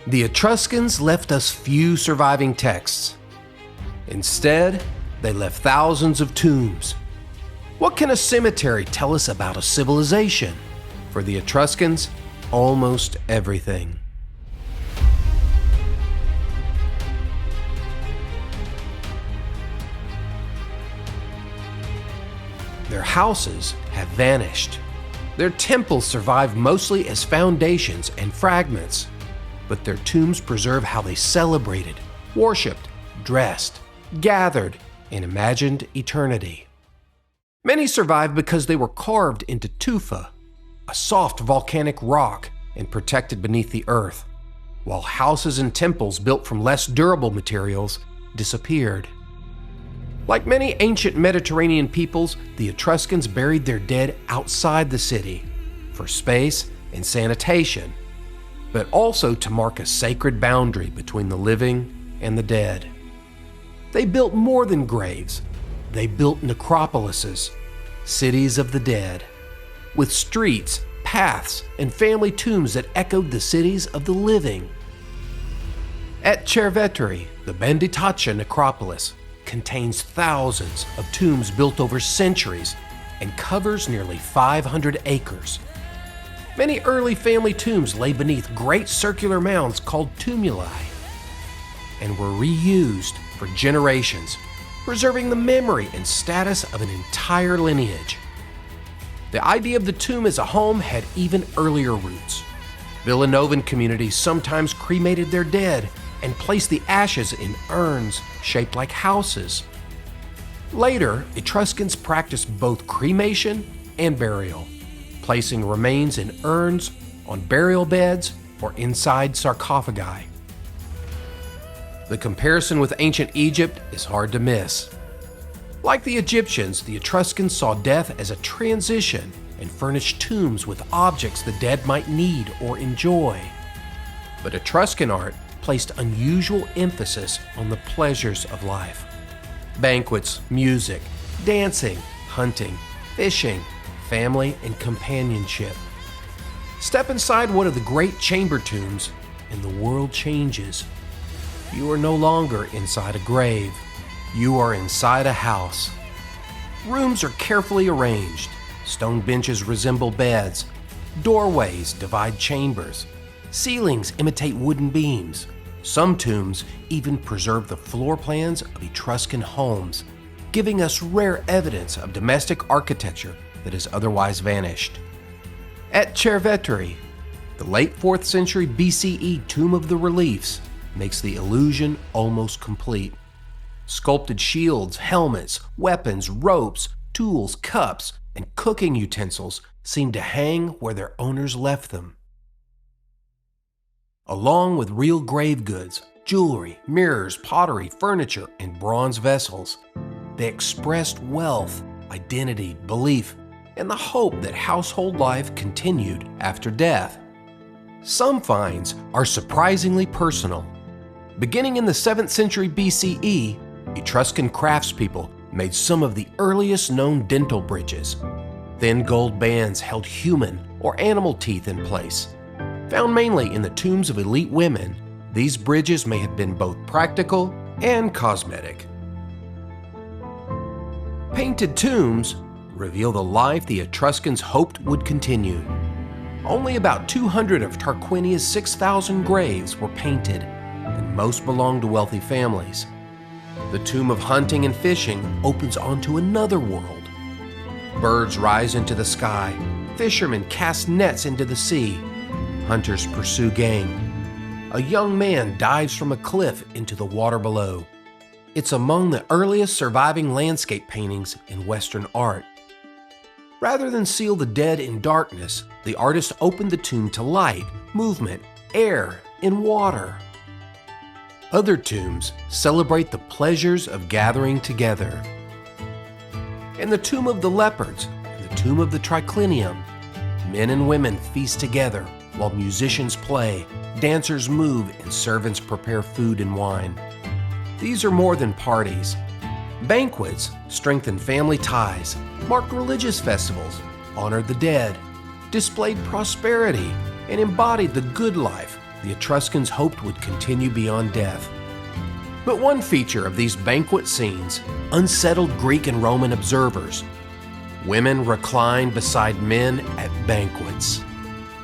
The Etruscans left us few surviving texts. Instead, they left thousands of tombs. What can a cemetery tell us about a civilization? For the Etruscans, almost everything. Their houses have vanished. Their temples survive mostly as foundations and fragments, but their tombs preserve how they celebrated, worshipped, dressed, gathered, and imagined eternity. Many survive because they were carved into tufa, a soft volcanic rock, and protected beneath the earth, while houses and temples built from less durable materials disappeared. Like many ancient Mediterranean peoples, the Etruscans buried their dead outside the city for space and sanitation, but also to mark a sacred boundary between the living and the dead. They built more than graves. They built necropolises, cities of the dead, with streets, paths, and family tombs that echoed the cities of the living. At Cerveteri, the Banditaccia necropolis contains thousands of tombs built over centuries and covers nearly 500 acres. Many early family tombs lay beneath great circular mounds called tumuli and were reused for generations, preserving the memory and status of an entire lineage. The idea of the tomb as a home had even earlier roots. Villanovan communities sometimes cremated their dead and placed the ashes in urns shaped like houses. Later, Etruscans practiced both cremation and burial, placing remains in urns, on burial beds, or inside sarcophagi. The comparison with ancient Egypt is hard to miss. Like the Egyptians, the Etruscans saw death as a transition and furnished tombs with objects the dead might need or enjoy. But Etruscan art placed unusual emphasis on the pleasures of life. Banquets, music, dancing, hunting, fishing, family, and companionship. Step inside one of the great chamber tombs, and the world changes. You are no longer inside a grave. You are inside a house. Rooms are carefully arranged. Stone benches resemble beds. Doorways divide chambers. Ceilings imitate wooden beams. Some tombs even preserve the floor plans of Etruscan homes, giving us rare evidence of domestic architecture that has otherwise vanished. At Cerveteri, the late 4th century BCE Tomb of the Reliefs makes the illusion almost complete. Sculpted shields, helmets, weapons, ropes, tools, cups, and cooking utensils seem to hang where their owners left them. Along with real grave goods, jewelry, mirrors, pottery, furniture, and bronze vessels, they expressed wealth, identity, belief, and the hope that household life continued after death. Some finds are surprisingly personal. Beginning in the 7th century BCE, Etruscan craftspeople made some of the earliest known dental bridges. Thin gold bands held human or animal teeth in place. Found mainly in the tombs of elite women, these bridges may have been both practical and cosmetic. Painted tombs reveal the life the Etruscans hoped would continue. Only about 200 of Tarquinia's 6,000 graves were painted, and most belonged to wealthy families. The tomb of hunting and fishing opens onto another world. Birds rise into the sky, fishermen cast nets into the sea, hunters pursue game. A young man dives from a cliff into the water below. It's among the earliest surviving landscape paintings in Western art. Rather than seal the dead in darkness, the artist opened the tomb to light, movement, air, and water. Other tombs celebrate the pleasures of gathering together. In the tomb of the leopards and the tomb of the triclinium, men and women feast together while musicians play, dancers move, and servants prepare food and wine. These are more than parties. Banquets strengthen family ties, marked religious festivals, honored the dead, displayed prosperity, and embodied the good life the Etruscans hoped would continue beyond death. But one feature of these banquet scenes unsettled Greek and Roman observers. Women reclined beside men at banquets.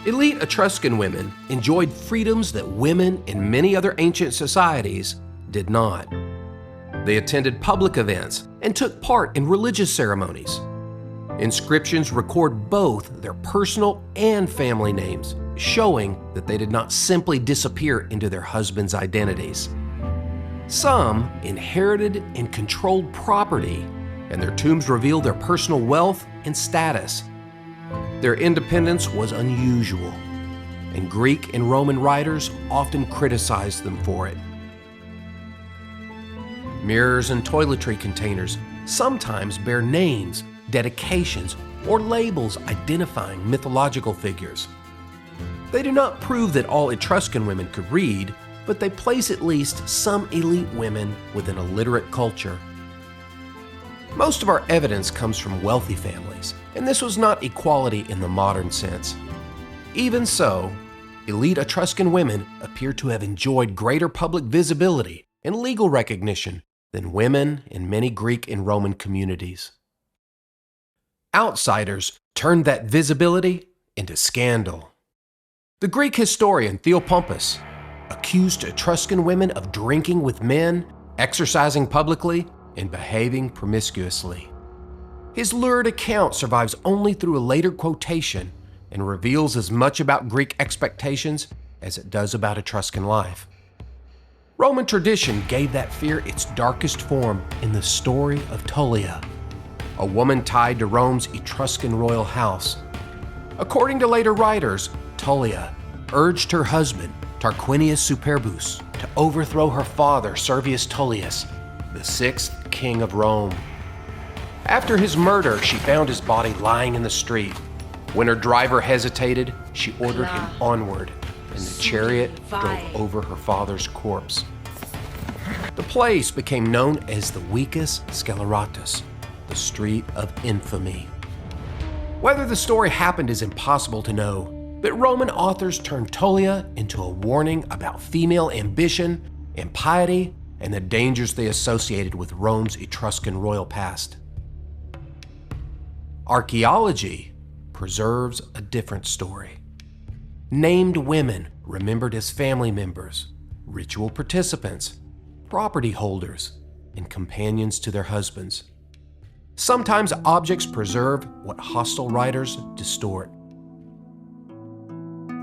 Elite Etruscan women enjoyed freedoms that women in many other ancient societies did not. They attended public events and took part in religious ceremonies. Inscriptions record both their personal and family names, showing that they did not simply disappear into their husbands' identities. Some inherited and controlled property, and their tombs reveal their personal wealth and status. Their independence was unusual, and Greek and Roman writers often criticized them for it. Mirrors and toiletry containers sometimes bear names, dedications, or labels identifying mythological figures. They do not prove that all Etruscan women could read, but they place at least some elite women within a literate culture. Most of our evidence comes from wealthy families, and this was not equality in the modern sense. Even so, elite Etruscan women appear to have enjoyed greater public visibility and legal recognition than women in many Greek and Roman communities. Outsiders turned that visibility into scandal. The Greek historian Theopompus accused Etruscan women of drinking with men, exercising publicly, and behaving promiscuously. His lurid account survives only through a later quotation and reveals as much about Greek expectations as it does about Etruscan life. Roman tradition gave that fear its darkest form in the story of Tullia, a woman tied to Rome's Etruscan royal house. According to later writers, Tullia urged her husband, Tarquinius Superbus, to overthrow her father, Servius Tullius, the sixth king of Rome. After his murder, she found his body lying in the street. When her driver hesitated, she ordered him onward, and the chariot drove over her father's corpse. The place became known as the Vicus Sceleratus, the Street of Infamy. Whether the story happened is impossible to know, but Roman authors turned Tullia into a warning about female ambition, impiety, and the dangers they associated with Rome's Etruscan royal past. Archaeology preserves a different story. Named women remembered as family members, ritual participants, property holders, and companions to their husbands. Sometimes objects preserve what hostile writers distort.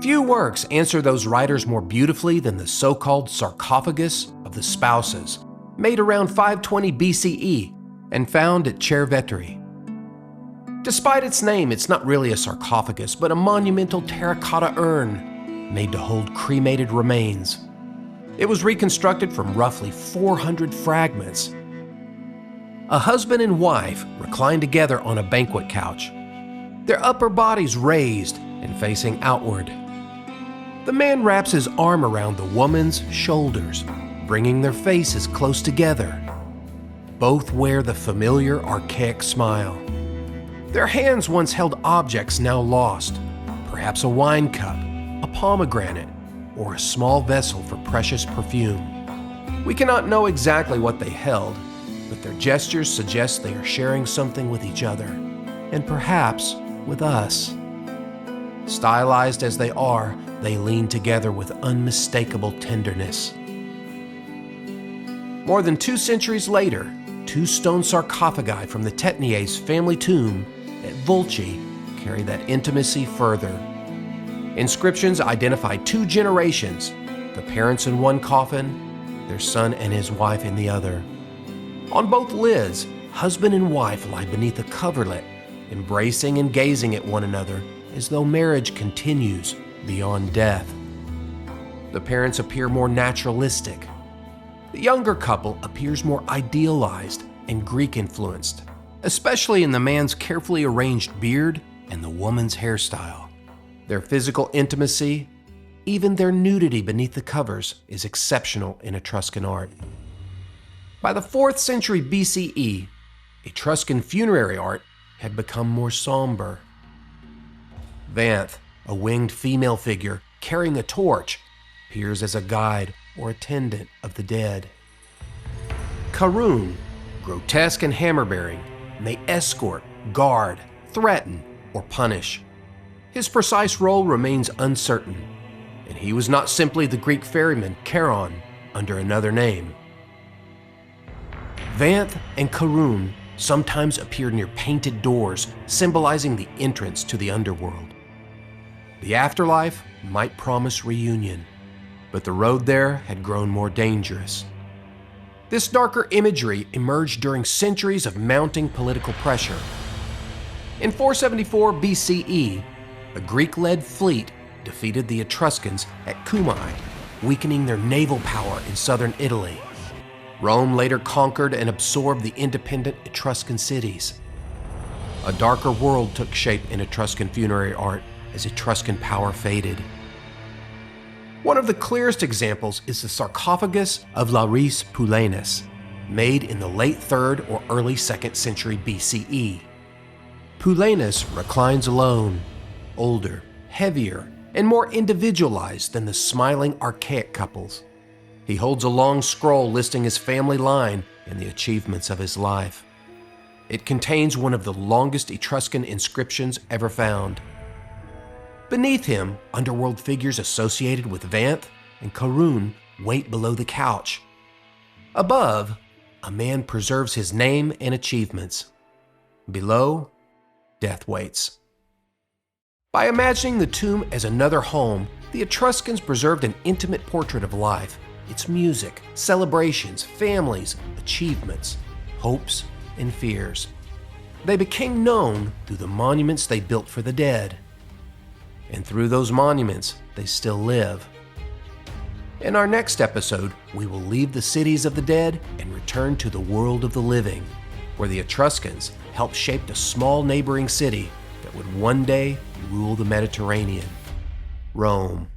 Few works answer those writers more beautifully than the so-called Sarcophagus of the Spouses, made around 520 BCE and found at Cerveteri. Despite its name, it's not really a sarcophagus, but a monumental terracotta urn made to hold cremated remains. It was reconstructed from roughly 400 fragments. A husband and wife reclined together on a banquet couch, their upper bodies raised and facing outward. The man wraps his arm around the woman's shoulders, bringing their faces close together. Both wear the familiar archaic smile. Their hands once held objects now lost, perhaps a wine cup, a pomegranate, or a small vessel for precious perfume. We cannot know exactly what they held, but their gestures suggest they are sharing something with each other, and perhaps with us. Stylized as they are, they lean together with unmistakable tenderness. More than 2 centuries later, 2 stone sarcophagi from the Tetnies family tomb at Volci carry that intimacy further. Inscriptions identify 2 generations, the parents in one coffin, their son and his wife in the other. On both lids, husband and wife lie beneath a coverlet, embracing and gazing at one another as though marriage continues beyond death. The parents appear more naturalistic. The younger couple appears more idealized and Greek-influenced, especially in the man's carefully arranged beard and the woman's hairstyle. Their physical intimacy, even their nudity beneath the covers, is exceptional in Etruscan art. By the 4th century BCE, Etruscan funerary art had become more somber. Vanth, a winged female figure carrying a torch, appears as a guide or attendant of the dead. Karun, grotesque and hammer-bearing, may escort, guard, threaten, or punish. His precise role remains uncertain, and he was not simply the Greek ferryman Charon under another name. Vanth and Karun sometimes appeared near painted doors, symbolizing the entrance to the underworld. The afterlife might promise reunion, but the road there had grown more dangerous. This darker imagery emerged during centuries of mounting political pressure. In 474 BCE, a Greek-led fleet defeated the Etruscans at Cumae, weakening their naval power in southern Italy. Rome later conquered and absorbed the independent Etruscan cities. A darker world took shape in Etruscan funerary art as Etruscan power faded. One of the clearest examples is the sarcophagus of Lares Pulenus, made in the late 3rd or early 2nd century BCE. Pulenus reclines alone, older, heavier, and more individualized than the smiling archaic couples. He holds a long scroll listing his family line and the achievements of his life. It contains one of the longest Etruscan inscriptions ever found. Beneath him, underworld figures associated with Vanth and Karun wait below the couch. Above, a man preserves his name and achievements. Below, death waits. By imagining the tomb as another home, the Etruscans preserved an intimate portrait of life, its music, celebrations, families, achievements, hopes, and fears. They became known through the monuments they built for the dead. And through those monuments, they still live. In our next episode, we will leave the cities of the dead and return to the world of the living, where the Etruscans helped shape a small neighboring city that would one day rule the Mediterranean, Rome.